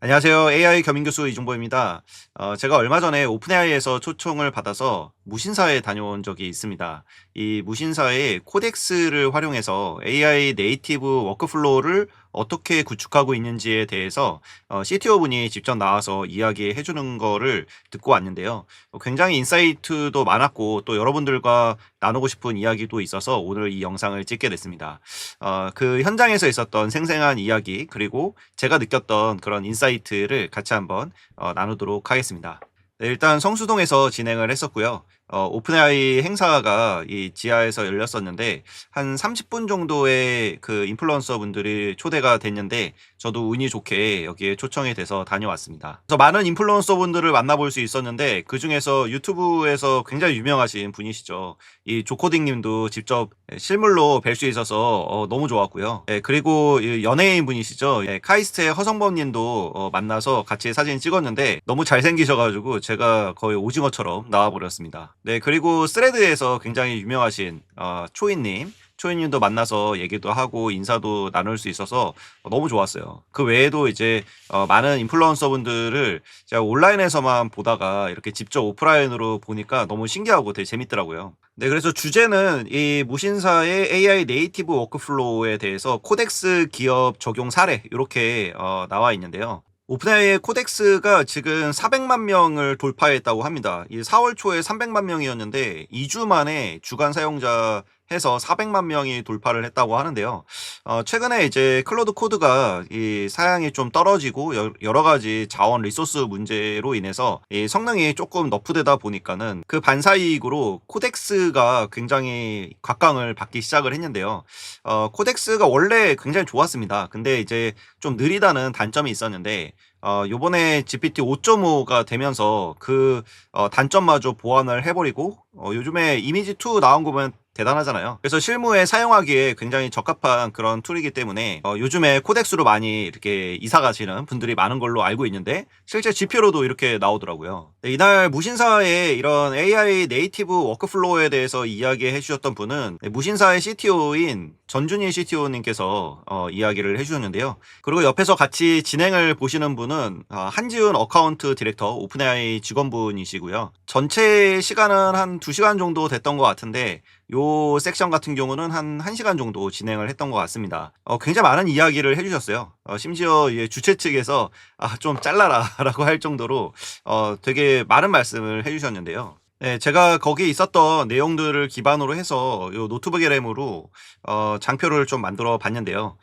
안녕하세요. AI 겸임교수 이종보입니다. 제가 얼마 전에 오픈AI에서 초청을 받아서 무신사에 다녀온 적이 있습니다. 이 무신사의 코덱스를 활용해서 AI 네이티브 워크플로우를 어떻게 구축하고 있는지에 대해서 CTO 분이 직접 나와서 이야기해 주는 거를 듣고 왔는데요. 굉장히 인사이트도 많았고 또 여러분들과 나누고 싶은 이야기도 있어서 오늘 이 영상을 찍게 됐습니다. 그 현장에서 있었던 생생한 이야기 그리고 제가 느꼈던 그런 인사이트를 같이 한번 나누도록 하겠습니다. 네, 일단 성수동에서 진행을 했었고요. 오픈AI 행사가 이 지하에서 열렸었는데 한 30분 정도의 그 인플루언서 분들이 초대가 됐는데 저도 운이 좋게 여기에 초청이 돼서 다녀왔습니다. 그래서 많은 인플루언서 분들을 만나볼 수 있었는데 그중에서 유튜브에서 굉장히 유명하신 분이시죠. 이 조코딩 님도 직접 실물로 뵐 수 있어서 너무 좋았고요. 예, 그리고 이 연예인 분이시죠. 예, 카이스트의 허성범 님도 만나서 같이 사진 찍었는데 너무 잘생기셔가지고 제가 거의 오징어처럼 나와버렸습니다. 네, 그리고 스레드에서 굉장히 유명하신 초이님, 초이님도 만나서 얘기도 하고 인사도 나눌 수 있어서 너무 좋았어요. 그 외에도 이제 많은 인플루언서 분들을 제가 온라인에서만 보다가 이렇게 직접 오프라인으로 보니까 너무 신기하고 되게 재밌더라고요. 네, 그래서 주제는 이 무신사의 AI 네이티브 워크플로우에 대해서 코덱스 기업 적용 사례 이렇게 나와 있는데요. 오픈AI의 코덱스가 지금 400만 명을 돌파했다고 합니다. 이 4월 초에 300만 명이었는데 2주 만에 주간 사용자 해서 400만 명이 돌파를 했다고 하는데요. 최근에 이제 클로드 코드가 이 사양이 좀 떨어지고 여러 가지 자원 리소스 문제로 인해서 이 성능이 조금 너프되다 보니까는 그 반사이익으로 코덱스가 굉장히 각광을 받기 시작을 했는데요. 코덱스가 원래 굉장히 좋았습니다. 근데 이제 좀 느리다는 단점이 있었는데 요번에 GPT 5.5가 되면서 그 단점마저 보완을 해버리고 요즘에 이미지 2 나온 거 보면 대단하잖아요. 그래서 실무에 사용하기에 굉장히 적합한 그런 툴이기 때문에 요즘에 코덱스로 많이 이렇게 이사 가시는 분들이 많은 걸로 알고 있는데 실제 GPU로도 이렇게 나오더라고요. 네, 이날 무신사의 이런 AI 네이티브 워크플로우에 대해서 이야기해 주셨던 분은 무신사의 CTO인 전준희 CTO님께서 이야기를 해주셨는데요. 그리고 옆에서 같이 진행을 보시는 분은 한지훈 어카운트 디렉터 오픈AI 직원분이시고요. 전체 시간은 한 2시간 정도 됐던 것 같은데 요 섹션 같은 경우는 한 1시간 정도 진행을 했던 것 같습니다. 굉장히 많은 이야기를 해주셨어요. 심지어 주최 측에서 좀 잘라라 라고 할 정도로 되게 많은 말씀을 해주셨는데요. 네, 제가 거기 있었던 내용들을 기반으로 해서 요 노트북의 램으로 장표를 좀 만들어 봤는데요.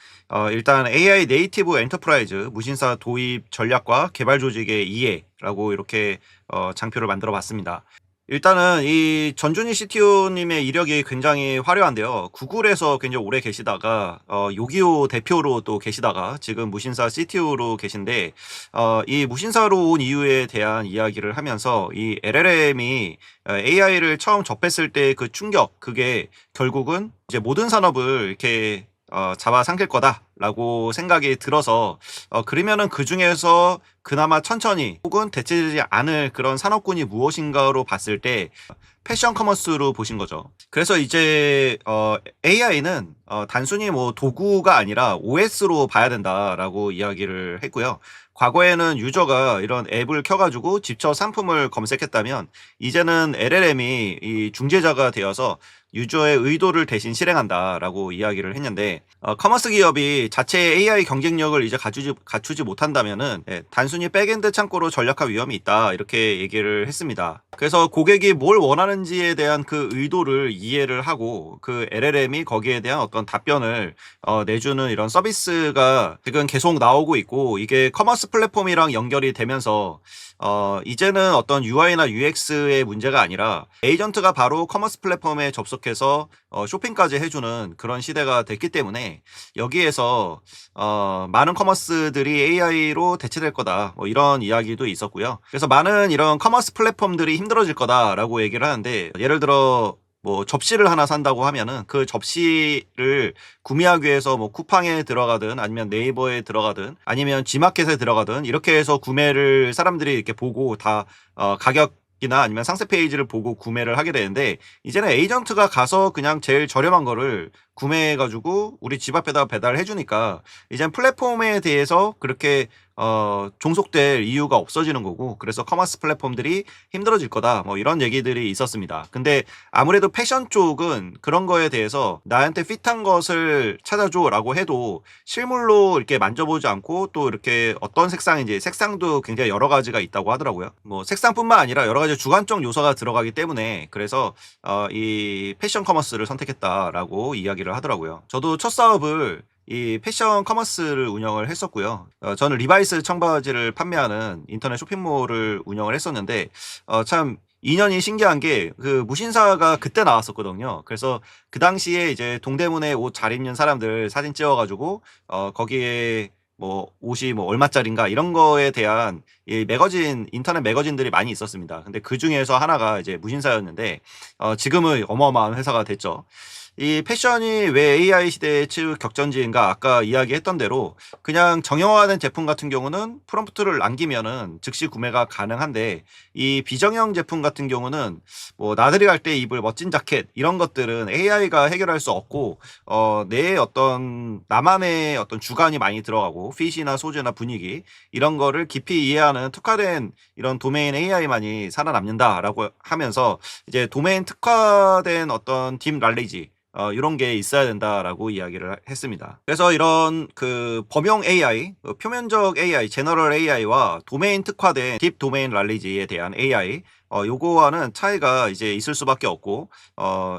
일단 AI 네이티브 엔터프라이즈 무신사 도입 전략과 개발 조직의 이해라고 이렇게 장표를 만들어 봤습니다. 일단은 이 전준희 CTO님의 이력이 굉장히 화려한데요. 구글에서 굉장히 오래 계시다가 요기요 대표로 또 계시다가 지금 무신사 CTO로 계신데 이 무신사로 온 이유에 대한 이야기를 하면서 이 LLM이 AI를 처음 접했을 때 그 충격 그게 결국은 이제 모든 산업을 이렇게 잡아삼킬 거다라고 생각이 들어서 그러면은 그중에서 그나마 천천히 혹은 대체되지 않을 그런 산업군이 무엇인가로 봤을 때 패션 커머스로 보신 거죠. 그래서 이제 AI는 단순히 뭐 도구가 아니라 OS로 봐야 된다라고 이야기를 했고요. 과거에는 유저가 이런 앱을 켜가지고 직접 상품을 검색했다면 이제는 LLM이 이 중재자가 되어서 유저의 의도를 대신 실행한다라고 이야기를 했는데 커머스 기업이 자체 AI 경쟁력을 이제 갖추지 못한다면은 단순히 백엔드 창고로 전락할 위험이 있다 이렇게 얘기를 했습니다. 그래서 고객이 뭘 원하는지에 대한 그 의도를 이해를 하고 그 LLM이 거기에 대한 어떤 답변을 내주는 이런 서비스가 지금 계속 나오고 있고 이게 커머스 플랫폼이랑 연결이 되면서 이제는 어떤 UI나 UX의 문제가 아니라 에이전트가 바로 커머스 플랫폼에 접속해서 쇼핑까지 해주는 그런 시대가 됐기 때문에 여기에서 많은 커머스들이 AI로 대체될 거다 뭐 이런 이야기도 있었고요. 그래서 많은 이런 커머스 플랫폼들이 힘들어질 거다라고 얘기를 하는데 예를 들어 뭐 접시를 하나 산다고 하면은 그 접시를 구매하기 위해서 뭐 쿠팡에 들어가든 아니면 네이버에 들어가든 아니면 G마켓에 들어가든 이렇게 해서 구매를 사람들이 이렇게 보고 다 가격이나 아니면 상세 페이지를 보고 구매를 하게 되는데 이제는 에이전트가 가서 그냥 제일 저렴한 거를 구매해가지고 우리 집 앞에다 배달해 주니까 이젠 플랫폼에 대해서 그렇게 종속될 이유가 없어지는 거고, 그래서 커머스 플랫폼들이 힘들어질 거다, 뭐 이런 얘기들이 있었습니다. 근데 아무래도 패션 쪽은 그런 거에 대해서 나한테 핏한 것을 찾아줘라고 해도 실물로 이렇게 만져보지 않고, 또 이렇게 어떤 색상인지, 색상도 굉장히 여러 가지가 있다고 하더라고요. 뭐 색상뿐만 아니라 여러 가지 주관적 요소가 들어가기 때문에, 그래서 이 패션 커머스를 선택했다라고 이야기를 하더라고요. 저도 첫 사업을 이 패션 커머스를 운영을 했었고요. 저는 리바이스 청바지를 판매하는 인터넷 쇼핑몰을 운영을 했었는데, 참 인연이 신기한 게 그 무신사가 그때 나왔었거든요. 그래서 그 당시에 이제 동대문에 옷 잘 입는 사람들 사진 찍어가지고 거기에 뭐 옷이 뭐 얼마짜린가 이런 거에 대한 이 매거진, 인터넷 매거진들이 많이 있었습니다. 근데 그 중에서 하나가 이제 무신사였는데, 지금은 어마어마한 회사가 됐죠. 이 패션이 왜 AI 시대의 최격전지인가, 아까 이야기했던 대로 그냥 정형화된 제품 같은 경우는 프롬프트를 남기면은 즉시 구매가 가능한데, 이 비정형 제품 같은 경우는 뭐 나들이 갈 때 입을 멋진 자켓 이런 것들은 AI가 해결할 수 없고, 내 어떤 나만의 어떤 주관이 많이 들어가고 핏이나 소재나 분위기 이런 거를 깊이 이해하는 특화된 이런 도메인 AI만이 살아남는다라고 하면서, 이제 도메인 특화된 어떤 딥 랄리지 이런 게 있어야 된다라고 이야기를 했습니다. 그래서 이런 그 범용 AI, 표면적 AI, 제너럴 AI와 도메인 특화된 딥 도메인 랄리지에 대한 AI, 요거와는 차이가 이제 있을 수밖에 없고,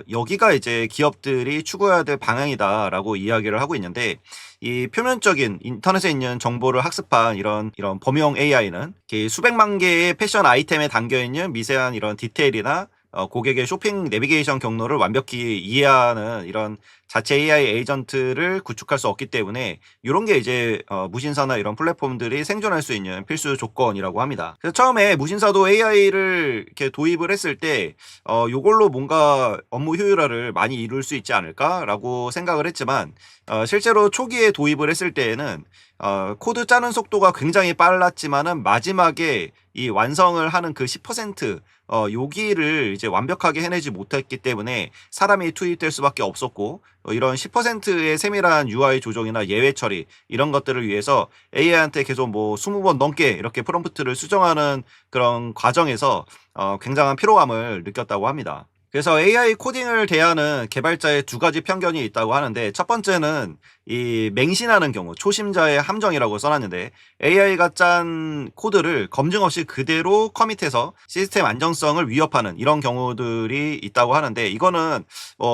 여기가 이제 기업들이 추구해야 될 방향이다라고 이야기를 하고 있는데, 이 표면적인 인터넷에 있는 정보를 학습한 이런 범용 AI는 수백만 개의 패션 아이템에 담겨 있는 미세한 이런 디테일이나 고객의 쇼핑 내비게이션 경로를 완벽히 이해하는 이런 자체 AI 에이전트를 구축할 수 없기 때문에, 이런 게 이제 무신사나 이런 플랫폼들이 생존할 수 있는 필수 조건이라고 합니다. 그래서 처음에 무신사도 AI를 이렇게 도입을 했을 때 요걸로 뭔가 업무 효율화를 많이 이룰 수 있지 않을까라고 생각을 했지만, 실제로 초기에 도입을 했을 때에는 코드 짜는 속도가 굉장히 빨랐지만은 마지막에 이 완성을 하는 그 10% 여기를 이제 완벽하게 해내지 못했기 때문에 사람이 투입될 수밖에 없었고, 이런 10%의 세밀한 UI 조정이나 예외 처리 이런 것들을 위해서 AI한테 계속 뭐 20번 넘게 이렇게 프롬프트를 수정하는 그런 과정에서 굉장한 피로감을 느꼈다고 합니다. 그래서 AI 코딩을 대하는 개발자의 두 가지 편견이 있다고 하는데, 첫 번째는 이 맹신하는 경우, 초심자의 함정이라고 써놨는데, AI가 짠 코드를 검증 없이 그대로 커밋해서 시스템 안정성을 위협하는 이런 경우들이 있다고 하는데, 이거는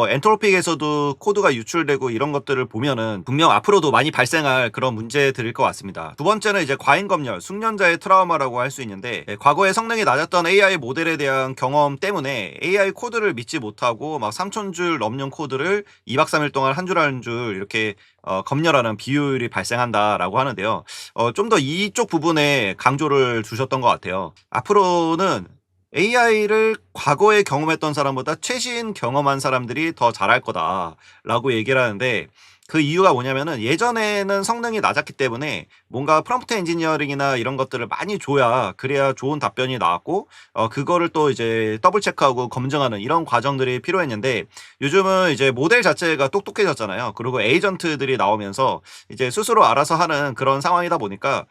엔트로픽에서도 코드가 유출되고 이런 것들을 보면은 분명 앞으로도 많이 발생할 그런 문제들일 것 같습니다. 두 번째는 이제 과잉 검열, 숙련자의 트라우마라고 할 수 있는데, 과거에 성능이 낮았던 AI 모델에 대한 경험 때문에 AI 코드를 믿지 못하고 막 3,000줄 넘는 코드를 2박 3일 동안 한 줄 한 줄 이렇게 검열하는 비효율이 발생한다라고 하는데요. 좀 더 이쪽 부분에 강조를 두셨던 것 같아요. 앞으로는 AI를 과거에 경험했던 사람보다 최신 경험한 사람들이 더 잘할 거다라고 얘기를 하는데, 그 이유가 뭐냐면은 예전에는 성능이 낮았기 때문에 뭔가 프롬프트 엔지니어링이나 이런 것들을 많이 줘야 그래야 좋은 답변이 나왔고, 그거를 또 이제 더블 체크하고 검증하는 이런 과정들이 필요했는데, 요즘은 이제 모델 자체가 똑똑해졌잖아요. 그리고 에이전트들이 나오면서 이제 스스로 알아서 하는 그런 상황이다 보니까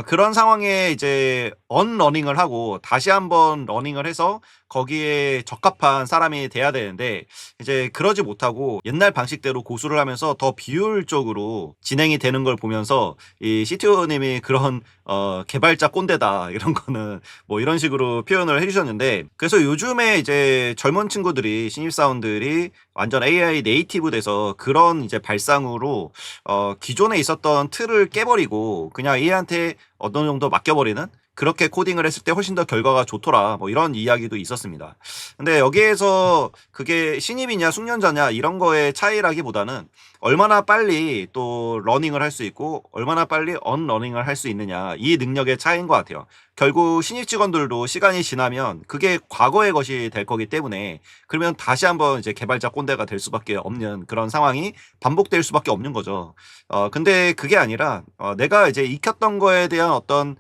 그런 상황에 이제 언러닝을 하고 다시 한번 러닝을 해서 거기에 적합한 사람이 돼야 되는데, 이제 그러지 못하고 옛날 방식대로 고수를 하면서 더 비효율적으로 진행이 되는 걸 보면서 이 CTO님이 그런 개발자 꼰대다 이런 거는 뭐 이런 식으로 표현을 해주셨는데, 그래서 요즘에 이제 젊은 친구들이, 신입사원들이 완전 AI 네이티브 돼서 그런 이제 발상으로 기존에 있었던 틀을 깨버리고 그냥 AI한테 어느 정도 맡겨버리는, 그렇게 코딩을 했을 때 훨씬 더 결과가 좋더라, 뭐 이런 이야기도 있었습니다. 근데 여기에서 그게 신입이냐 숙련자냐 이런 거의 차이라기보다는 얼마나 빨리 또 러닝을 할 수 있고 얼마나 빨리 언러닝을 할 수 있느냐, 이 능력의 차이인 것 같아요. 결국 신입 직원들도 시간이 지나면 그게 과거의 것이 될 거기 때문에, 그러면 다시 한번 이제 개발자 꼰대가 될 수밖에 없는 그런 상황이 반복될 수밖에 없는 거죠. 근데 그게 아니라 내가 이제 익혔던 거에 대한 어떤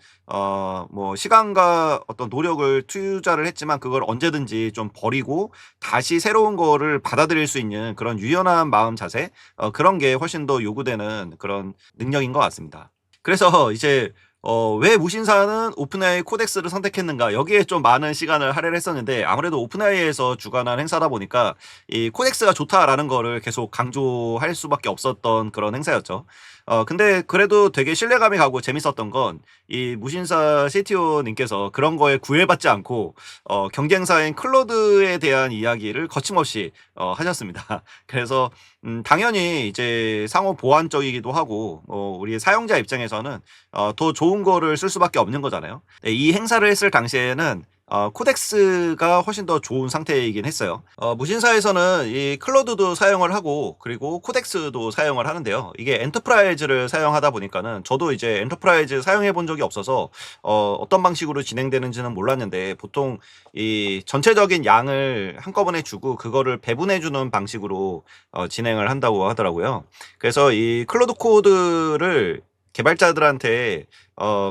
뭐 시간과 어떤 노력을 투자를 했지만 그걸 언제든지 좀 버리고 다시 새로운 거를 받아들일 수 있는 그런 유연한 마음 자세, 그런 게 훨씬 더 요구되는 그런 능력인 것 같습니다. 그래서 이제 왜 무신사는 오픈AI 코덱스를 선택했는가, 여기에 좀 많은 시간을 할애를 했었는데, 아무래도 오픈AI에서 주관한 행사다 보니까 이 코덱스가 좋다라는 거를 계속 강조할 수밖에 없었던 그런 행사였죠. 근데 그래도 되게 신뢰감이 가고 재밌었던 건, 이 무신사 CTO님께서 그런 거에 구애받지 않고 경쟁사인 클로드에 대한 이야기를 거침없이 하셨습니다. 그래서 당연히 이제 상호 보완적이기도 하고, 우리 사용자 입장에서는 더 좋은 거를 쓸 수밖에 없는 거잖아요. 네, 이 행사를 했을 당시에는 코덱스가 훨씬 더 좋은 상태이긴 했어요. 무신사에서는 이 클로드도 사용을 하고 그리고 코덱스도 사용을 하는데요. 이게 엔터프라이즈를 사용하다 보니까는, 저도 이제 엔터프라이즈 사용해 본 적이 없어서 어떤 방식으로 진행되는지는 몰랐는데, 보통 이 전체적인 양을 한꺼번에 주고 그거를 배분해 주는 방식으로 진행을 한다고 하더라고요. 그래서 이 클로드 코드를 개발자들한테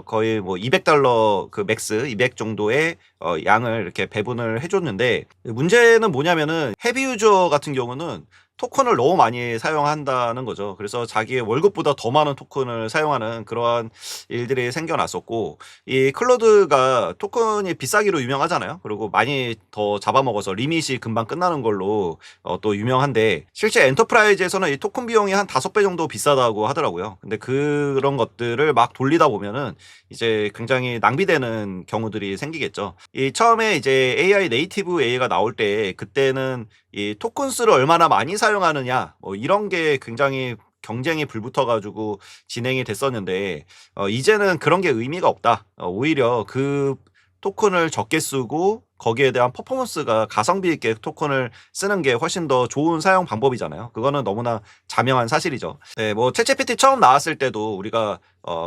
거의 뭐 $200 그 맥스 200 정도의 양을 이렇게 배분을 해줬는데, 문제는 뭐냐면은 헤비 유저 같은 경우는 토큰을 너무 많이 사용한다는 거죠. 그래서 자기의 월급보다 더 많은 토큰을 사용하는 그러한 일들이 생겨났었고, 이 클로드가 토큰이 비싸기로 유명하잖아요. 그리고 많이 더 잡아먹어서 리밋이 금방 끝나는 걸로 또 유명한데, 실제 엔터프라이즈에서는 이 토큰 비용이 한 5배 정도 비싸다고 하더라고요. 근데 그런 것들을 막 돌리다 보면은 이제 굉장히 낭비되는 경우들이 생기겠죠. 이 처음에 이제 AI 네이티브 AI가 나올 때, 그때는 이 토큰 수를 얼마나 많이 사용하느냐, 뭐 이런 게 굉장히 경쟁이 불붙어 가지고 진행이 됐었는데, 이제는 그런 게 의미가 없다. 오히려 그 토큰을 적게 쓰고 거기에 대한 퍼포먼스가 가성비 있게 토큰을 쓰는 게 훨씬 더 좋은 사용 방법이잖아요. 그거는 너무나 자명한 사실이죠. 네, 뭐 챗GPT 처음 나왔을 때도 우리가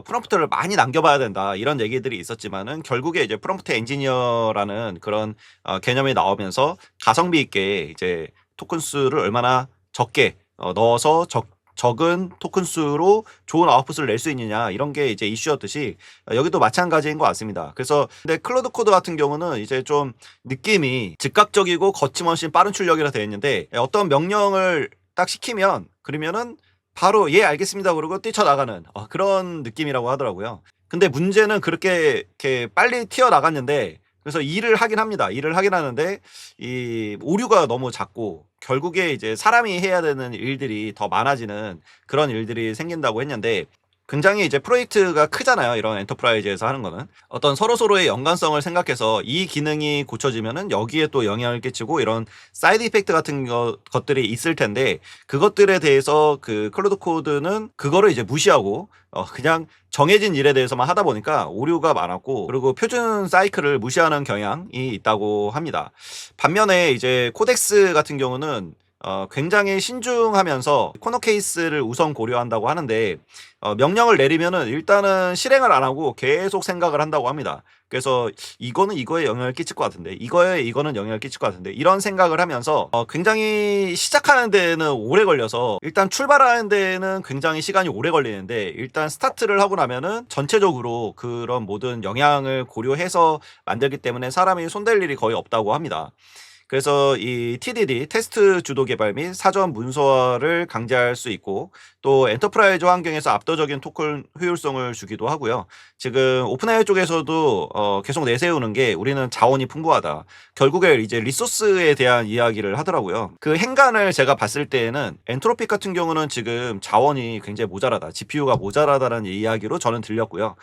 프롬프트를 많이 남겨봐야 된다, 이런 얘기들이 있었지만은, 결국에 이제 프롬프트 엔지니어라는 그런 개념이 나오면서 가성비 있게 이제 토큰 수를 얼마나 적게 넣어서 적은 토큰 수로 좋은 아웃풋을 낼 수 있느냐, 이런 게 이제 이슈였듯이 여기도 마찬가지인 것 같습니다. 그래서 근데 클로드 코드 같은 경우는 이제 좀 느낌이 즉각적이고 거침없이 빠른 출력이라 되어 있는데, 어떤 명령을 딱 시키면 그러면은 바로 예 알겠습니다 그러고 뛰쳐나가는 그런 느낌이라고 하더라고요. 근데 문제는 그렇게 이렇게 빨리 튀어나갔는데, 그래서 일을 하긴 합니다. 일을 하긴 하는데 이 오류가 너무 작고, 결국에 이제 사람이 해야 되는 일들이 더 많아지는 그런 일들이 생긴다고 했는데, 굉장히 이제 프로젝트가 크잖아요. 이런 엔터프라이즈에서 하는 거는 어떤 서로서로의 연관성을 생각해서 이 기능이 고쳐지면은 여기에 또 영향을 끼치고, 이런 사이드 이펙트 같은 것들이 있을 텐데, 그것들에 대해서 그 클로드 코드는 그거를 이제 무시하고 그냥 정해진 일에 대해서만 하다 보니까 오류가 많았고, 그리고 표준 사이클을 무시하는 경향이 있다고 합니다. 반면에 이제 코덱스 같은 경우는 굉장히 신중하면서 코너 케이스를 우선 고려한다고 하는데, 명령을 내리면은 일단은 실행을 안 하고 계속 생각을 한다고 합니다. 그래서 이거는 이거에 영향을 끼칠 것 같은데, 이거는 영향을 끼칠 것 같은데, 이런 생각을 하면서 굉장히 시작하는 데는 오래 걸려서, 일단 출발하는 데는 굉장히 시간이 오래 걸리는데, 일단 스타트를 하고 나면은 전체적으로 그런 모든 영향을 고려해서 만들기 때문에 사람이 손댈 일이 거의 없다고 합니다. 그래서 이 TDD 테스트 주도 개발 및 사전 문서화를 강제할 수 있고, 또 엔터프라이즈 환경에서 압도적인 토큰 효율성을 주기도 하고요. 지금 오픈AI 쪽에서도 계속 내세우는 게, 우리는 자원이 풍부하다. 결국에 이제 리소스에 대한 이야기를 하더라고요. 그 행간을 제가 봤을 때에는 엔트로픽 같은 경우는 지금 자원이 굉장히 모자라다, GPU가 모자라다는 이야기로 저는 들렸고요.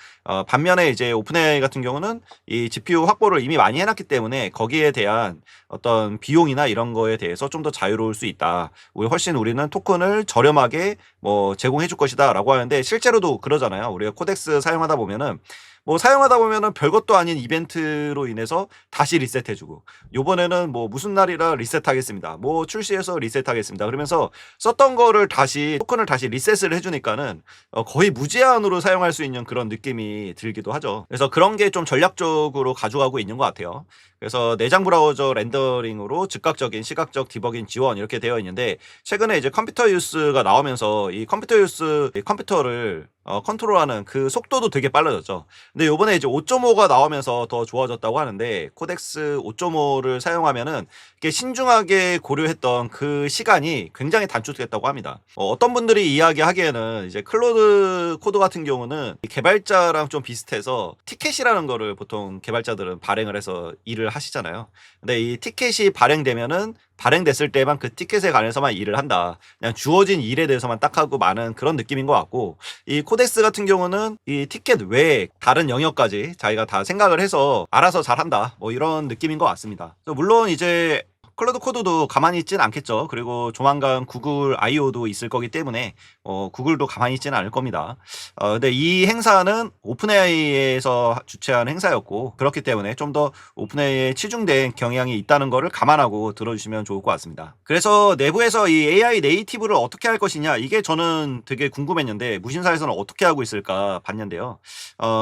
반면에 이제 오픈AI 같은 경우는 이 GPU 확보를 이미 많이 해놨기 때문에 거기에 대한 어떤 비용이나 이런 거에 대해서 좀 더 자유로울 수 있다. 훨씬 우리는 토큰을 저렴하게 뭐 제공해 줄 것이다 라고 하는데, 실제로도 그러잖아요. 우리가 코덱스 사용하다 보면은 뭐 사용하다 보면은 별것도 아닌 이벤트로 인해서 다시 리셋해 주고, 요번에는 뭐 무슨 날이라 리셋하겠습니다, 뭐 출시해서 리셋하겠습니다 그러면서 썼던 거를 다시 토큰을 다시 리셋을 해 주니까는 거의 무제한으로 사용할 수 있는 그런 느낌이 들기도 하죠. 그래서 그런 게 좀 전략적으로 가져가고 있는 것 같아요. 그래서 내장 브라우저 렌더링으로 즉각적인 시각적 디버깅 지원 이렇게 되어 있는데, 최근에 이제 컴퓨터 유스가 나오면서 이 컴퓨터 유스 컴퓨터를 컨트롤하는 그 속도도 되게 빨라졌죠. 근데 요번에 이제 5.5가 나오면서 더 좋아졌다고 하는데, 코덱스 5.5를 사용하면은 이게 신중하게 고려했던 그 시간이 굉장히 단축됐다고 합니다. 어떤 분들이 이야기하기에는 이제 클로드 코드 같은 경우는 개발자랑 좀 비슷해서 티켓이라는 거를 보통 개발자들은 발행을 해서 일을 하시잖아요. 근데 이 티켓이 발행되면은 발행됐을 때만 그 티켓에 관해서만 일을 한다, 그냥 주어진 일에 대해서만 딱 하고 마는 그런 느낌인 것 같고, 이 코덱스 같은 경우는 이 티켓 외에 다른 영역까지 자기가 다 생각을 해서 알아서 잘한다, 뭐 이런 느낌인 것 같습니다. 물론 이제 클로드 코드도 가만히 있진 않겠죠. 그리고 조만간 구글 I.O.도 있을 거기 때문에 구글도 가만히 있지는 않을 겁니다. 근데 이 행사는 오픈AI에서 주최한 행사였고, 그렇기 때문에 좀 더 오픈AI에 치중된 경향이 있다는 거를 감안하고 들어주시면 좋을 것 같습니다. 그래서 내부에서 이 AI 네이티브를 어떻게 할 것이냐, 이게 저는 되게 궁금했는데 무신사에서는 어떻게 하고 있을까 봤는데요.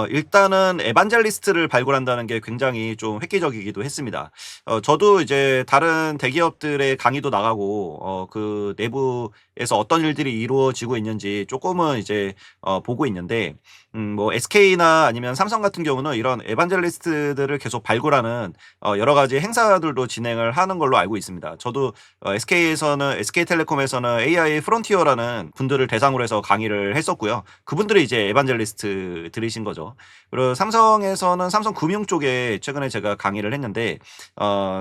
일단은 에반젤리스트를 발굴한다는 게 굉장히 좀 획기적이기도 했습니다. 저도 이제 다른 대기업들의 강의도 나가고 그 내부에서 어떤 일들이 이루어지고 있는지 조금은 이제 보고 있는데, 뭐 SK나 아니면 삼성 같은 경우는 이런 에반젤리스트들을 계속 발굴하는 여러 가지 행사들도 진행을 하는 걸로 알고 있습니다. 저도 SK텔레콤에서는 AI 프론티어라는 분들을 대상으로 해서 강의를 했었고요. 그분들이 이제 에반젤리스트들이신 거죠. 그리고 삼성에서는 삼성금융 쪽에 최근에 제가 강의를 했는데,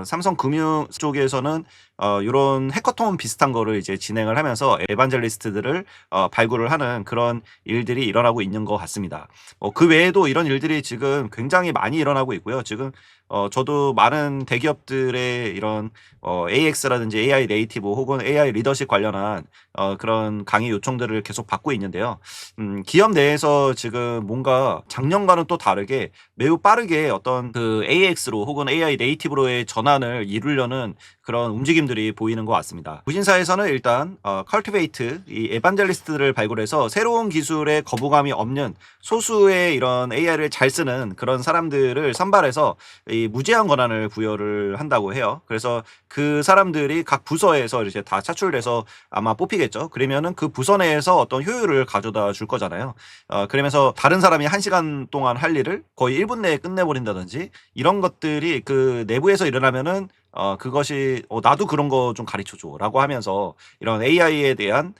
삼성금융 쪽에서는 요런 해커톤 비슷한 거를 이제 진행을 하면서 에반젤리스트들을 발굴을 하는 그런 일들이 일어나고 있는 것 같습니다. 그 외에도 이런 일들이 지금 굉장히 많이 일어나고 있고요. 지금 저도 많은 대기업들의 이런 AX라든지 AI 네이티브 혹은 AI 리더십 관련한 그런 강의 요청들을 계속 받고 있는데요. 기업 내에서 지금 뭔가 작년과는 또 다르게 매우 빠르게 어떤 그 AX로 혹은 AI 네이티브로의 전환을 이루려는 그런 움직임들이 보이는 것 같습니다. 무신사에서는 일단 컬티베이트, 이 에반젤리스트를 발굴해서 새로운 기술에 거부감이 없는 소수의 이런 AI를 잘 쓰는 그런 사람들을 선발해서 이 무제한 권한을 부여를 한다고 해요. 그래서 그 사람들이 각 부서에서 이제 다 차출돼서 아마 뽑히겠죠. 그러면은 그 부서 내에서 어떤 효율을 가져다 줄 거잖아요. 그러면서 다른 사람이 1시간 동안 할 일을 거의 1분 내에 끝내버린다든지, 이런 것들이 그 내부에서 일어나면은 그것이 나도 그런 거 좀 가르쳐 줘라고 하면서 이런 AI에 대한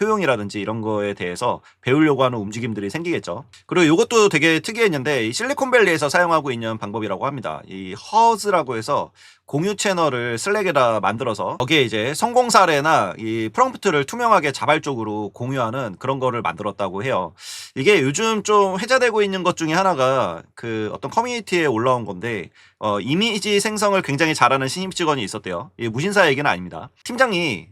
효용이라든지 이런 거에 대해서 배우려고 하는 움직임들이 생기겠죠. 그리고 이것도 되게 특이했는데, 이 실리콘밸리에서 사용하고 있는 방법이라고 합니다. 이 허즈라고 해서 공유 채널을 슬랙에다 만들어서 거기에 이제 성공 사례나 이 프롬프트를 투명하게 자발적으로 공유하는 그런 거를 만들었다고 해요. 이게 요즘 좀 회자되고 있는 것 중에 하나가 그 어떤 커뮤니티에 올라온 건데, 이미지 생성을 굉장히 잘하는 신입 직원이 있었대요. 이 무신사 얘기는 아닙니다. 팀장이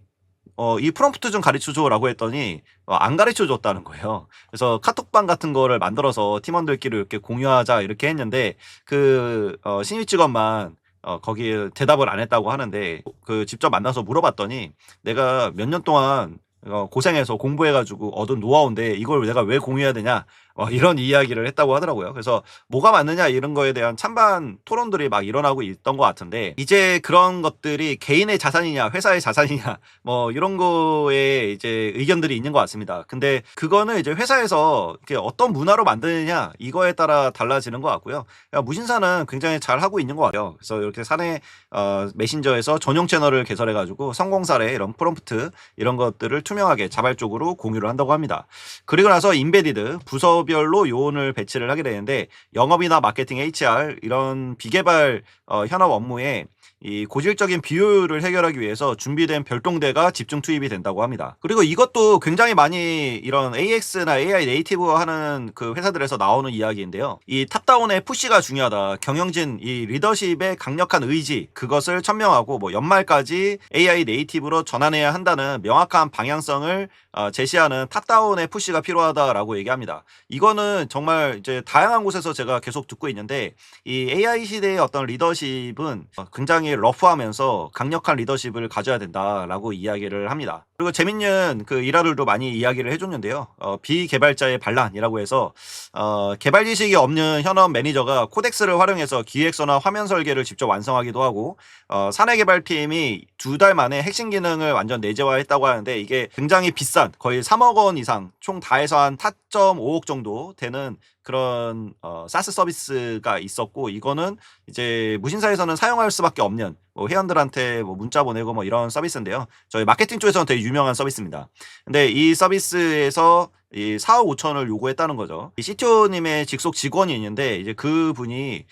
이 프롬프트 좀 가르쳐 줘라고 했더니 안 가르쳐 줬다는 거예요. 그래서 카톡방 같은 거를 만들어서 팀원들끼리 이렇게 공유하자 이렇게 했는데, 그 신입 직원만 거기에 대답을 안 했다고 하는데, 그 직접 만나서 물어봤더니 내가 몇 년 동안 고생해서 공부해가지고 얻은 노하우인데 이걸 내가 왜 공유해야 되냐, 이런 이야기를 했다고 하더라고요. 그래서 뭐가 맞느냐 이런 거에 대한 찬반 토론들이 막 일어나고 있던 것 같은데, 이제 그런 것들이 개인의 자산이냐 회사의 자산이냐 뭐 이런 거에 이제 의견들이 있는 것 같습니다. 근데 그거는 이제 회사에서 이렇게 어떤 문화로 만드느냐 이거에 따라 달라지는 것 같고요. 무신사는 굉장히 잘 하고 있는 것 같아요. 그래서 이렇게 사내 메신저에서 전용 채널을 개설해가지고 성공 사례 이런 프롬프트 이런 것들을 투명하게 자발적으로 공유를 한다고 합니다. 그리고 나서 인베디드 부서별로 요원을 배치를 하게 되는데, 영업이나 마케팅, HR 이런 비개발 현업 업무에 이 고질적인 비효율을 해결하기 위해서 준비된 별동대가 집중 투입이 된다고 합니다. 그리고 이것도 굉장히 많이 이런 AX나 AI 네이티브 하는 그 회사들에서 나오는 이야기인데요. 이 탑다운의 푸시가 중요하다. 경영진 이 리더십의 강력한 의지 그것을 천명하고 뭐 연말까지 AI 네이티브로 전환해야 한다는 명확한 방향성을 제시하는 탑다운의 푸시가 필요하다라고 얘기합니다. 이거는 정말 이제 다양한 곳에서 제가 계속 듣고 있는데 이 AI 시대의 어떤 리더십은 굉장히 러프하면서 강력한 리더십을 가져야 된다라고 이야기를 합니다. 그리고 재밌는 그 일화들도 많이 이야기를 해줬는데요. 비개발자의 반란이라고 해서 개발 지식이 없는 현업 매니저가 코덱스를 활용해서 기획서나 화면 설계를 직접 완성하기도 하고 사내 개발팀이 2달 만에 핵심 기능을 완전 내재화했다고 하는데 이게 굉장히 비싼 거의 3억 원 이상 총 다 해서 한 4.5억 정도 되는 그런 사스 서비스가 있었고 이거는 이제 무신사에서는 사용할 수밖에 없는 뭐 회원들한테 뭐 문자 보내고 뭐 이런 서비스인데요. 저희 마케팅 쪽에서는 되게 유명한 서비스입니다. 근데 이 서비스에서 이 4억 5천을 요구했다는 거죠. 이 CTO님의 직속 직원이 있는데 이제 그분이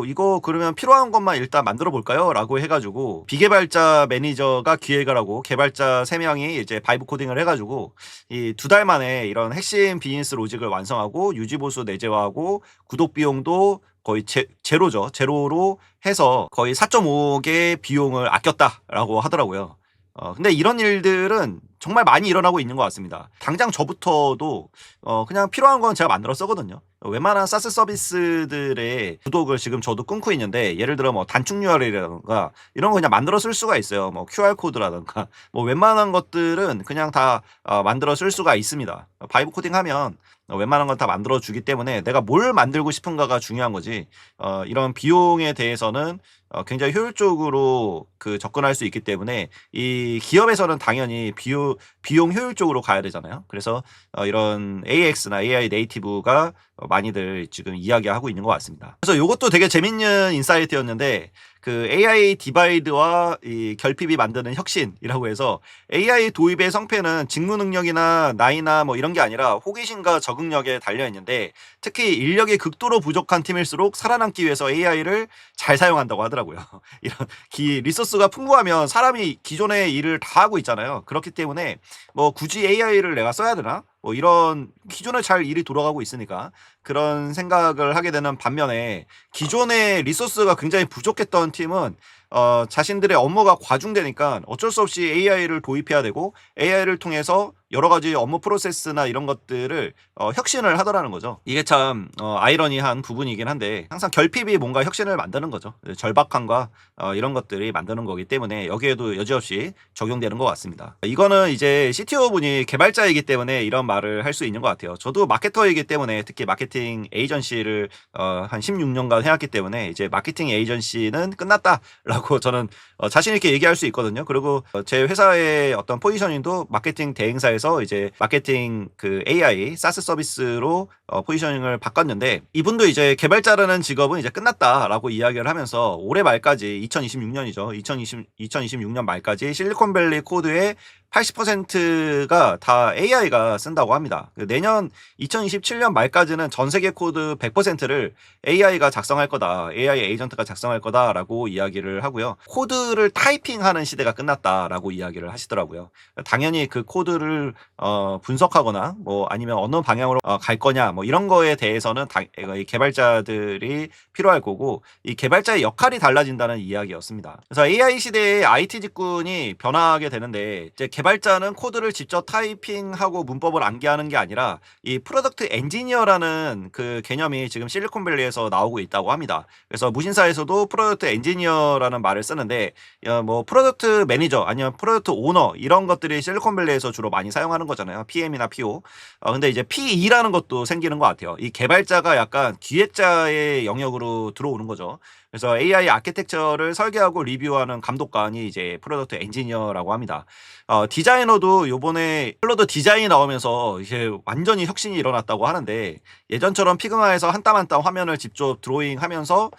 이거 그러면 필요한 것만 일단 만들어 볼까요? 라고 해가지고 비개발자 매니저가 기획을 하고 개발자 3명이 이제 바이브 코딩을 해가지고 이 2달 만에 이런 핵심 비즈니스 로직을 완성하고 유지보수 내재화하고 구독 비용도 거의 제로죠. 제로로 해서 거의 4.5억의 비용을 아꼈다라고 하더라고요. 근데 이런 일들은 정말 많이 일어나고 있는 것 같습니다. 당장 저부터도 그냥 필요한 건 제가 만들어 쓰거든요. 웬만한 사스 서비스들의 구독을 지금 저도 끊고 있는데 예를 들어 뭐 단축 URL이라든가 이런 거 그냥 만들어 쓸 수가 있어요. 뭐 QR 코드라든가 뭐 웬만한 것들은 그냥 다 만들어 쓸 수가 있습니다. 바이브 코딩하면 웬만한 건 다 만들어 주기 때문에 내가 뭘 만들고 싶은가가 중요한 거지. 이런 비용에 대해서는 굉장히 효율적으로 그 접근할 수 있기 때문에 이 기업에서는 당연히 비용 효율적으로 가야 되잖아요. 그래서 이런 AX나 AI 네이티브가 많이들 지금 이야기하고 있는 것 같습니다. 그래서 이것도 되게 재밌는 인사이트였는데 그 AI 디바이드와 이 결핍이 만드는 혁신이라고 해서 AI 도입의 성패는 직무 능력이나 나이나 뭐 이런 게 아니라 호기심과 적응력에 달려 있는데 특히 인력이 극도로 부족한 팀일수록 살아남기 위해서 AI를 잘 사용한다고 하더라고요. 이런 리소스가 풍부하면 사람이 기존의 일을 다 하고 있잖아요. 그렇기 때문에 뭐 굳이 AI를 내가 써야 되나? 뭐 이런 기존에 잘 일이 돌아가고 있으니까 그런 생각을 하게 되는 반면에 기존의 리소스가 굉장히 부족했던 팀은 자신들의 업무가 과중되니까 어쩔 수 없이 AI를 도입해야 되고 AI를 통해서 여러 가지 업무 프로세스나 이런 것들을 혁신을 하더라는 거죠. 이게 참 아이러니한 부분이긴 한데 항상 결핍이 뭔가 혁신을 만드는 거죠. 절박함과 이런 것들이 만드는 거기 때문에 여기에도 여지없이 적용되는 것 같습니다. 이거는 이제 CTO 분이 개발자이기 때문에 이런 말을 할 수 있는 것 같아요. 저도 마케터이기 때문에 특히 마케팅 에이전시를 한 16년간 해왔기 때문에 이제 마케팅 에이전시는 끝났다라고 저는 자신 있게 얘기할 수 있거든요. 그리고 제 회사의 어떤 포지셔닝도 마케팅 대행사에서 이제 마케팅 그 AI 사스 서비스로 포지셔닝을 바꿨는데 이분도 이제 개발자라는 직업은 이제 끝났다라고 이야기를 하면서 올해 말까지 2026년이죠. 2026년 말까지 실리콘밸리 코드의 80%가 다 AI가 쓴다고 합니다. 내년 2027년 말까지는 전 세계 코드 100%를 AI가 작성할 거다. AI 에이전트가 작성할 거다라고 이야기를 하고요. 코드를 타이핑하는 시대가 끝났다라고 이야기를 하시더라고요. 당연히 그 코드를 분석하거나 뭐 아니면 어느 방향으로 갈 거냐 뭐 이런 거에 대해서는 개발자들이 필요할 거고 이 개발자의 역할이 달라진다는 이야기였습니다. 그래서 AI 시대의 IT 직군이 변화하게 되는데 이제 개발자는 코드를 직접 타이핑하고 문법을 암기하는 게 아니라 이 프로덕트 엔지니어라는 그 개념이 지금 실리콘밸리에서 나오고 있다고 합니다. 그래서 무신사에서도 프로덕트 엔지니어라는 말을 쓰는데 뭐 프로덕트 매니저 아니면 프로덕트 오너 이런 것들이 실리콘밸리에서 주로 많이 사용하는 거잖아요. PM이나 PO. 근데 이제 PE라는 것도 생기는 것 같아요. 이 개발자가 약간 기획자의 영역으로 들어오는 거죠. 그래서 AI 아키텍처를 설계하고 리뷰하는 감독관이 이제 프로덕트 엔지니어라고 합니다. 디자이너도 요번에 클로드 디자인이 나오면서 이제 완전히 혁신이 일어났다고 하는데 예전처럼 피그마에서 한 땀 한 땀 화면을 직접 드로잉하면서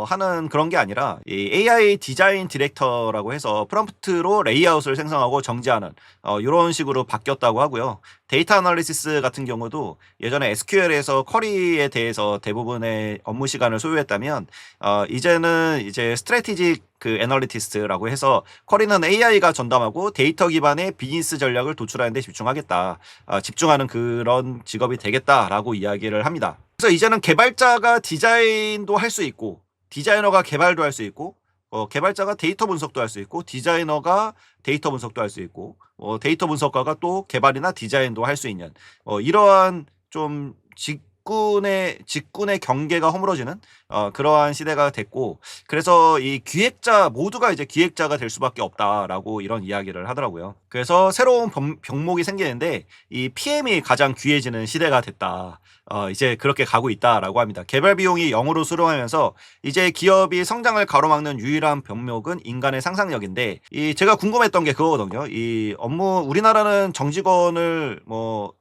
하는 그런 게 아니라 이 AI 디자인 디렉터라고 해서 프롬프트로 레이아웃을 생성하고 정지하는 이런 식으로 바뀌었다고 하고요. 데이터 아널리시스 같은 경우도 예전에 SQL에서 쿼리에 대해서 대부분의 업무 시간을 소요했다면 이제는 이제 스트래티직 그 애널리티스트라고 해서 쿼리는 AI가 전담하고 데이터 기반의 비즈니스 전략을 도출하는 데 집중하겠다. 집중하는 그런 직업이 되겠다라고 이야기를 합니다. 그래서 이제는 개발자가 디자인도 할 수 있고 디자이너가 개발도 할 수 있고 개발자가 데이터 분석도 할 수 있고 디자이너가 데이터 분석도 할 수 있고 데이터 분석가가 또 개발이나 디자인도 할 수 있는 이러한 좀 직군의 경계가 허물어지는 그러한 시대가 됐고, 그래서 이 기획자 모두가 이제 기획자가 될 수밖에 없다라고 이런 이야기를 하더라고요. 그래서 새로운 병목이 생기는데 이 PM이 가장 귀해지는 시대가 됐다. 이제 그렇게 가고 있다라고 합니다. 개발 비용이 0으로 수렴하면서 이제 기업이 성장을 가로막는 유일한 병목은 인간의 상상력인데, 이 제가 궁금했던 게 그거거든요. 이 업무, 우리나라는 정직원을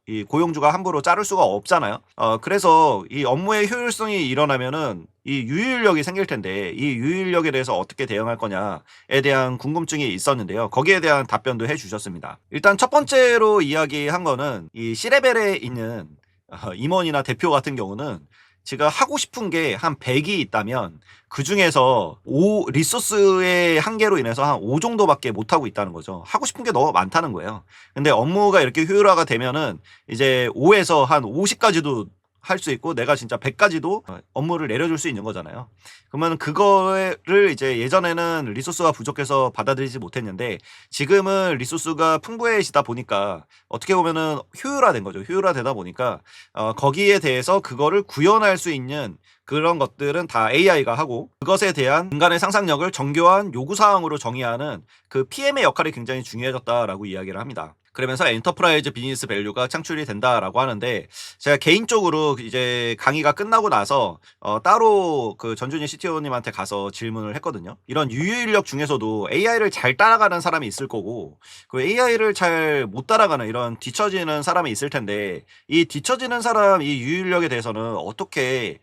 이 고용주가 함부로 자를 수가 없잖아요. 그래서 이 업무의 효율성이 일어나면은 이 유인력이 생길 텐데 이 유인력에 대해서 어떻게 대응할 거냐에 대한 궁금증이 있었는데요. 거기에 대한 답변도 해주셨습니다. 일단 첫 번째로 이야기한 거는 이 C레벨에 있는 임원이나 대표 같은 경우는 제가 하고 싶은 게 한 100이 있다면 그 중에서 리소스의 한계로 인해서 한 5 정도밖에 못하고 있다는 거죠. 하고 싶은 게 너무 많다는 거예요. 근데 업무가 이렇게 효율화가 되면은 이제 5에서 한 50까지도 할 수 있고 내가 진짜 100까지도 업무를 내려줄 수 있는 거잖아요. 그러면 그거를 이제 예전에는 리소스가 부족해서 받아들이지 못했는데 지금은 리소스가 풍부해지다 보니까 어떻게 보면은 효율화된 거죠. 효율화되다 보니까 거기에 대해서 그거를 구현할 수 있는 그런 것들은 다 AI가 하고, 그것에 대한 인간의 상상력을 정교한 요구사항으로 정의하는 그 PM의 역할이 굉장히 중요해졌다라고 이야기를 합니다. 그러면서 엔터프라이즈 비즈니스 밸류가 창출이 된다라고 하는데, 제가 개인적으로 이제 강의가 끝나고 나서 따로 그 전준희 CTO님한테 가서 질문을 했거든요. 이런 유효인력 중에서도 AI를 잘 따라가는 사람이 있을 거고 그 AI를 잘 못 따라가는 이런 뒤처지는 사람이 있을 텐데, 이 뒤처지는 사람 이 유효인력에 대해서는 어떻게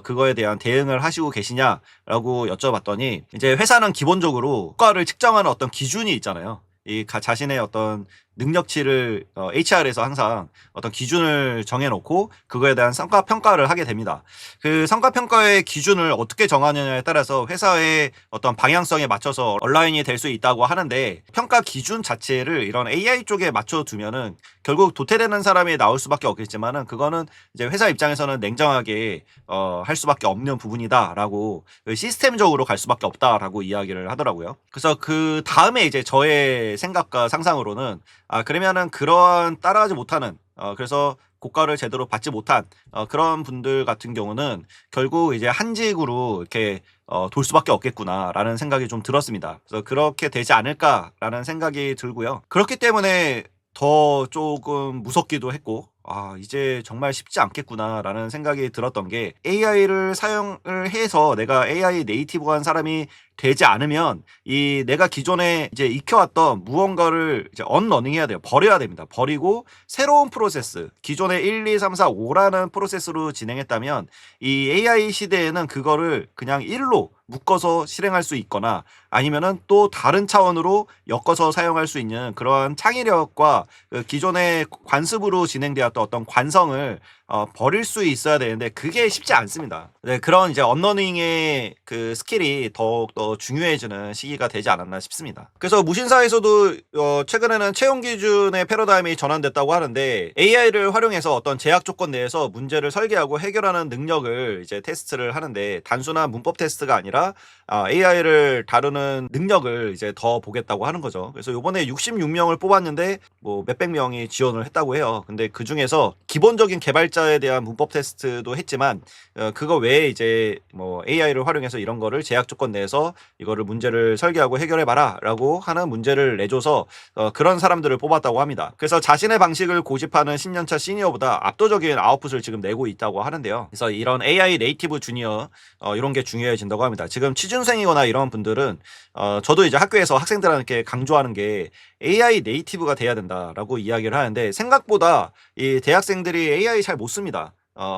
그거에 대한 대응을 하시고 계시냐라고 여쭤봤더니, 이제 회사는 기본적으로 효과를 측정하는 어떤 기준이 있잖아요. 이 자신의 어떤 능력치를 HR에서 항상 어떤 기준을 정해놓고 그거에 대한 성과 평가를 하게 됩니다. 그 성과 평가의 기준을 어떻게 정하느냐에 따라서 회사의 어떤 방향성에 맞춰서 얼라인이 될 수 있다고 하는데, 평가 기준 자체를 이런 AI 쪽에 맞춰두면은 결국 도태되는 사람이 나올 수밖에 없겠지만은 그거는 이제 회사 입장에서는 냉정하게 할 수밖에 없는 부분이다라고, 시스템적으로 갈 수밖에 없다라고 이야기를 하더라고요. 그래서 그 다음에 이제 저의 생각과 상상으로는 그러면은 그러한 따라가지 못하는 그래서 고가를 제대로 받지 못한 그런 분들 같은 경우는 결국 이제 한직으로 이렇게 돌 수밖에 없겠구나라는 생각이 좀 들었습니다. 그래서 그렇게 되지 않을까라는 생각이 들고요. 그렇기 때문에 더 조금 무섭기도 했고, 이제 정말 쉽지 않겠구나라는 생각이 들었던 게, AI를 사용을 해서 내가 AI 네이티브한 사람이 되지 않으면 이 내가 기존에 이제 익혀왔던 무언가를 이제 언러닝 해야 돼요. 버려야 됩니다. 버리고 새로운 프로세스, 기존의 1, 2, 3, 4, 5라는 프로세스로 진행했다면 이 AI 시대에는 그거를 그냥 1로 묶어서 실행할 수 있거나 아니면은 또 다른 차원으로 엮어서 사용할 수 있는 그러한 창의력과 그 기존의 관습으로 진행되었던 어떤 관성을 버릴 수 있어야 되는데 그게 쉽지 않습니다. 네, 그런 이제 언러닝의 그 스킬이 더욱더 중요해지는 시기가 되지 않았나 싶습니다. 그래서 무신사에서도 최근에는 채용 기준의 패러다임이 전환됐다고 하는데, AI를 활용해서 어떤 제약 조건 내에서 문제를 설계하고 해결하는 능력을 이제 테스트를 하는데, 단순한 문법 테스트가 아니라 AI를 다루는 능력을 이제 더 보겠다고 하는 거죠. 그래서 요번에 66명을 뽑았는데 뭐 몇백 명이 지원을 했다고 해요. 근데 그 중에서 기본적인 개발자에 대한 문법 테스트도 했지만 그거 외에 이제 뭐 AI를 활용해서 이런 거를 제약 조건 내에서 이거를 문제를 설계하고 해결해봐라 라고 하는 문제를 내줘서 그런 사람들을 뽑았다고 합니다. 그래서 자신의 방식을 고집하는 10년차 시니어보다 압도적인 아웃풋을 지금 내고 있다고 하는데요. 그래서 이런 AI 네이티브 주니어 이런 게 중요해진다고 합니다. 지금 취준생이거나 이런 분들은 저도 이제 학교에서 학생들한테 강조하는 게 AI 네이티브가 돼야 된다라고 이야기를 하는데, 생각보다 이 대학생들이 AI 잘 못 씁니다.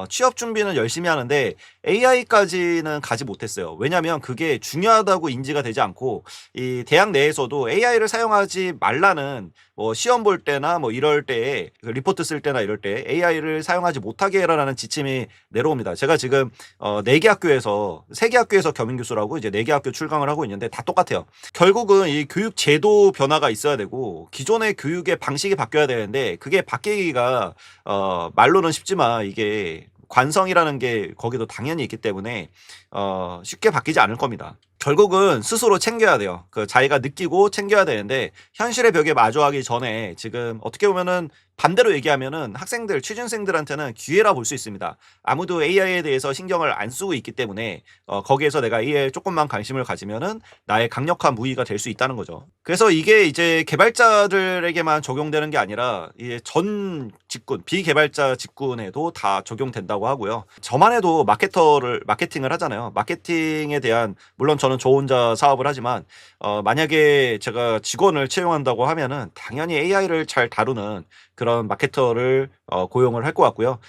취업 준비는 열심히 하는데 AI까지는 가지 못했어요. 왜냐하면 그게 중요하다고 인지가 되지 않고 이 대학 내에서도 AI를 사용하지 말라는 뭐 시험 볼 때나 뭐 이럴 때에 그 리포트 쓸 때나 이럴 때 AI를 사용하지 못하게 해라라는 지침이 내려옵니다. 제가 지금 4개 학교에서 3개 학교에서 겸임 교수라고 이제 4개 학교 출강을 하고 있는데 다 똑같아요. 결국은 이 교육 제도 변화가 있어야 되고 기존의 교육의 방식이 바뀌어야 되는데 그게 바뀌기가 말로는 쉽지만 이게 관성이라는 게 거기도 당연히 있기 때문에 쉽게 바뀌지 않을 겁니다. 결국은 스스로 챙겨야 돼요. 그 자기가 느끼고 챙겨야 되는데 현실의 벽에 마주하기 전에 지금 어떻게 보면은 반대로 얘기하면은 학생들, 취준생들한테는 기회라 볼 수 있습니다. 아무도 AI에 대해서 신경을 안 쓰고 있기 때문에 거기에서 내가 AI에 조금만 관심을 가지면은 나의 강력한 무기가 될 수 있다는 거죠. 그래서 이게 이제 개발자들에게만 적용되는 게 아니라 이제 전 직군, 비개발자 직군에도 다 적용된다고 하고요. 저만 해도 마케팅을 하잖아요. 마케팅에 대한 물론 저는 저 혼자 사업을 하지만 만약에 제가 직원을 채용한다고 하면은 당연히 AI를 잘 다루는 그런 마케터를 고용을 할 것 같고요.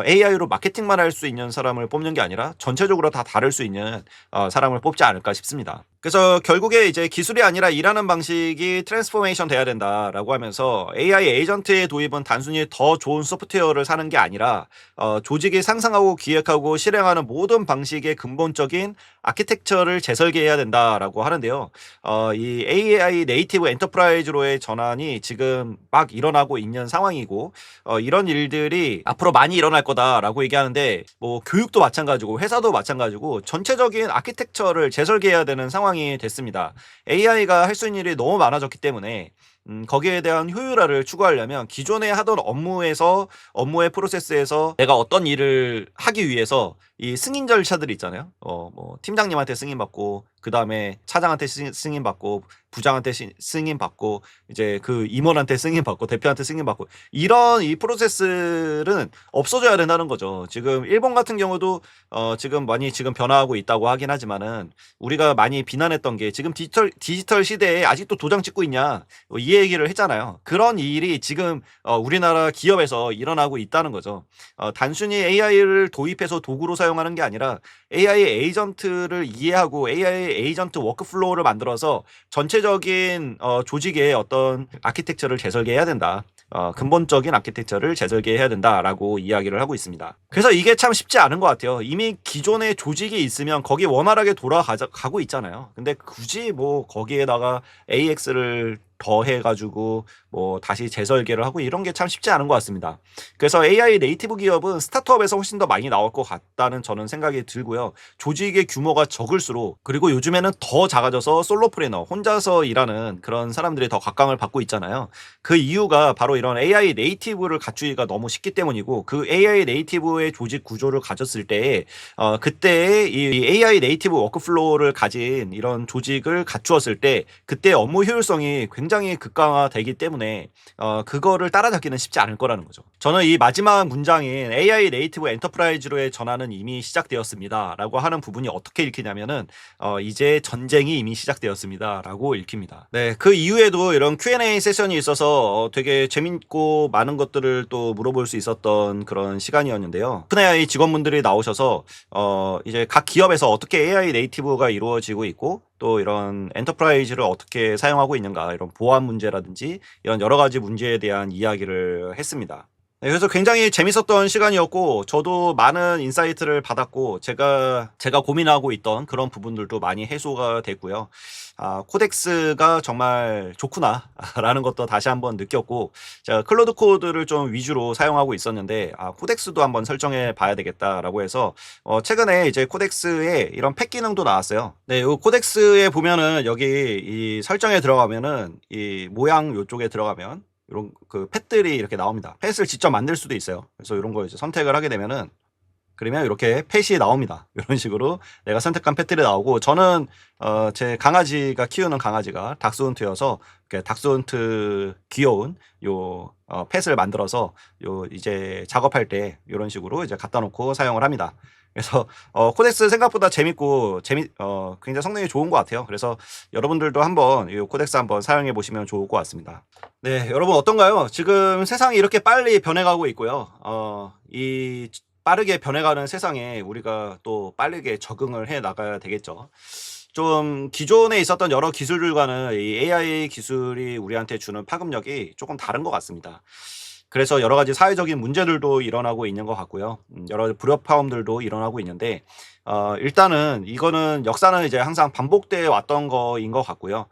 AI로 마케팅만 할 수 있는 사람을 뽑는 게 아니라 전체적으로 다 다룰 수 있는 사람을 뽑지 않을까 싶습니다. 그래서 결국에 이제 기술이 아니라 일하는 방식이 트랜스포메이션 돼야 된다라고 하면서 AI 에이전트의 도입은 단순히 더 좋은 소프트웨어를 사는 게 아니라 조직이 상상하고 기획하고 실행하는 모든 방식의 근본적인 아키텍처를 재설계해야 된다라고 하는데요. 이 AI 네이티브 엔터프라이즈로의 전환이 지금 막 일어나고 있는 상황이고 이런 일들이 앞으로 많이 일어날 거다라고 얘기하는데 뭐 교육도 마찬가지고 회사도 마찬가지고 전체적인 아키텍처를 재설계해야 되는 상황이 됐습니다. AI가 할 수 있는 일이 너무 많아졌기 때문에 거기에 대한 효율화를 추구하려면 기존에 하던 업무의 프로세스에서 내가 어떤 일을 하기 위해서 이 승인 절차들이 있잖아요. 뭐 팀장님한테 승인 받고 그 다음에 차장한테 승인 받고 부장한테 승인 받고 이제 그 임원한테 승인 받고 대표한테 승인 받고 이런 이 프로세스는 없어져야 된다는 거죠. 지금 일본 같은 경우도 지금 많이 지금 변화하고 있다고 하긴 하지만은 우리가 많이 비난했던 게 지금 디지털 시대에 아직도 도장 찍고 있냐 이 얘기를 했잖아요. 그런 일이 지금 우리나라 기업에서 일어나고 있다는 거죠. 단순히 AI를 도입해서 도구로 사용하는 게 아니라 AI 에이전트를 이해하고 AI 에이전트 워크플로우를 만들어서 전체적인 조직의 어떤 아키텍처를 재설계해야 된다. 근본적인 아키텍처를 재설계해야 된다라고 이야기를 하고 있습니다. 그래서 이게 참 쉽지 않은 것 같아요. 이미 기존의 조직이 있으면 거기 원활하게 돌아가고 있잖아요. 근데 굳이 뭐 거기에다가 AX를 더해가지고 뭐 다시 재설계를 하고 이런 게 참 쉽지 않은 것 같습니다. 그래서 AI 네이티브 기업은 스타트업에서 훨씬 더 많이 나올 것 같다는 저는 생각이 들고요. 조직의 규모가 적을수록 그리고 요즘에는 더 작아져서 솔로프레너 혼자서 일하는 그런 사람들이 더 각광을 받고 있잖아요. 그 이유가 바로 이런 AI 네이티브를 갖추기가 너무 쉽기 때문이고 그 AI 네이티브의 조직 구조를 가졌을 때 그때 이 AI 네이티브 워크플로우를 가진 이런 조직을 갖추었을 때 그때 업무 효율성이 굉장히 극강화되기 때문에 그거를 따라잡기는 쉽지 않을 거라는 거죠. 저는 이 마지막 문장인 AI 네이티브 엔터프라이즈로의 전환은 이미 시작되었습니다 라고 하는 부분이 어떻게 읽히냐면은 이제 전쟁이 이미 시작되었습니다 라고 읽힙니다. 네, 그 이후에도 이런 Q&A 세션이 있어서 되게 재밌고 많은 것들을 또 물어볼 수 있었던 그런 시간이었는데요. 오픈AI 직원분들이 나오셔서 이제 각 기업에서 어떻게 AI 네이티브가 이루어지고 있고 또 이런 엔터프라이즈를 어떻게 사용하고 있는가 이런 보안 문제라든지 이런 여러 가지 문제에 대한 이야기를 했습니다. 네, 그래서 굉장히 재밌었던 시간이었고 저도 많은 인사이트를 받았고 제가 고민하고 있던 그런 부분들도 많이 해소가 됐고요. 코덱스가 정말 좋구나 라는 것도 다시 한번 느꼈고 제가 클로드 코드를 좀 위주로 사용하고 있었는데 코덱스도 한번 설정해 봐야 되겠다라고 해서 최근에 이제 코덱스에 이런 팩 기능도 나왔어요. 네, 이 코덱스에 보면은 여기 이 설정에 들어가면은 이 모양 요쪽에 들어가면 이런 그 팻들이 이렇게 나옵니다. 팻을 직접 만들 수도 있어요. 그래서 이런 거 이제 선택을 하게 되면은 그러면 이렇게 팻이 나옵니다. 이런 식으로 내가 선택한 팻들이 나오고 저는 제 강아지가 키우는 강아지가 닥스훈트여서 닥스훈트 귀여운 요 팻을 만들어서 요 이제 작업할 때 이런 식으로 이제 갖다 놓고 사용을 합니다. 그래서 코덱스 생각보다 재밌고 굉장히 성능이 좋은 것 같아요. 그래서 여러분들도 한번 이 코덱스 한번 사용해 보시면 좋을 것 같습니다. 네, 여러분 어떤가요? 지금 세상이 이렇게 빨리 변해가고 있고요. 이 빠르게 변해가는 세상에 우리가 또 빠르게 적응을 해 나가야 되겠죠. 좀 기존에 있었던 여러 기술들과는 이 AI 기술이 우리한테 주는 파급력이 조금 다른 것 같습니다. 그래서 여러 가지 사회적인 문제들도 일어나고 있는 것 같고요. 여러 불협화음들도 일어나고 있는데, 일단은 이거는 역사는 이제 항상 반복돼 왔던 거인 것 같고요.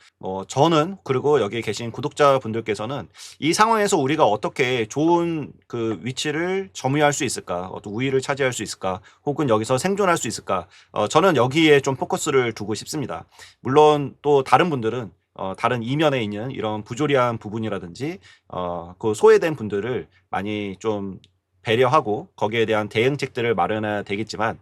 저는 그리고 여기 계신 구독자분들께서는 이 상황에서 우리가 어떻게 좋은 그 위치를 점유할 수 있을까, 어떤 우위를 차지할 수 있을까, 혹은 여기서 생존할 수 있을까, 저는 여기에 좀 포커스를 두고 싶습니다. 물론 또 다른 분들은 다른 이면에 있는 이런 부조리한 부분이라든지 그 소외된 분들을 많이 좀 배려하고 거기에 대한 대응책들을 마련해야 되겠지만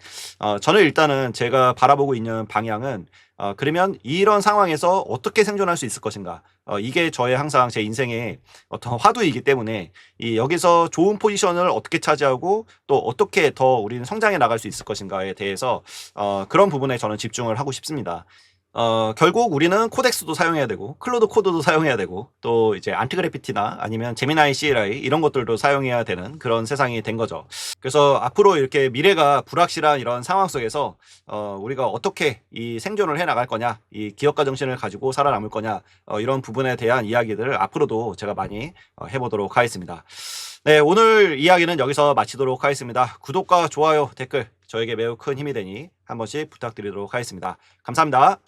저는 일단은 제가 바라보고 있는 방향은 그러면 이런 상황에서 어떻게 생존할 수 있을 것인가, 이게 저의 항상 제 인생의 어떤 화두이기 때문에 이 여기서 좋은 포지션을 어떻게 차지하고 또 어떻게 더 우리는 성장해 나갈 수 있을 것인가에 대해서 그런 부분에 저는 집중을 하고 싶습니다. 결국 우리는 코덱스도 사용해야 되고 클로드 코드도 사용해야 되고 또 이제 안티그래피티나 아니면 제미나이 CLI 이런 것들도 사용해야 되는 그런 세상이 된 거죠. 그래서 앞으로 이렇게 미래가 불확실한 이런 상황 속에서 우리가 어떻게 이 생존을 해 나갈 거냐, 이 기업가 정신을 가지고 살아남을 거냐, 이런 부분에 대한 이야기들을 앞으로도 제가 많이 해보도록 하겠습니다. 네, 오늘 이야기는 여기서 마치도록 하겠습니다. 구독과 좋아요, 댓글 저에게 매우 큰 힘이 되니 한 번씩 부탁드리도록 하겠습니다. 감사합니다.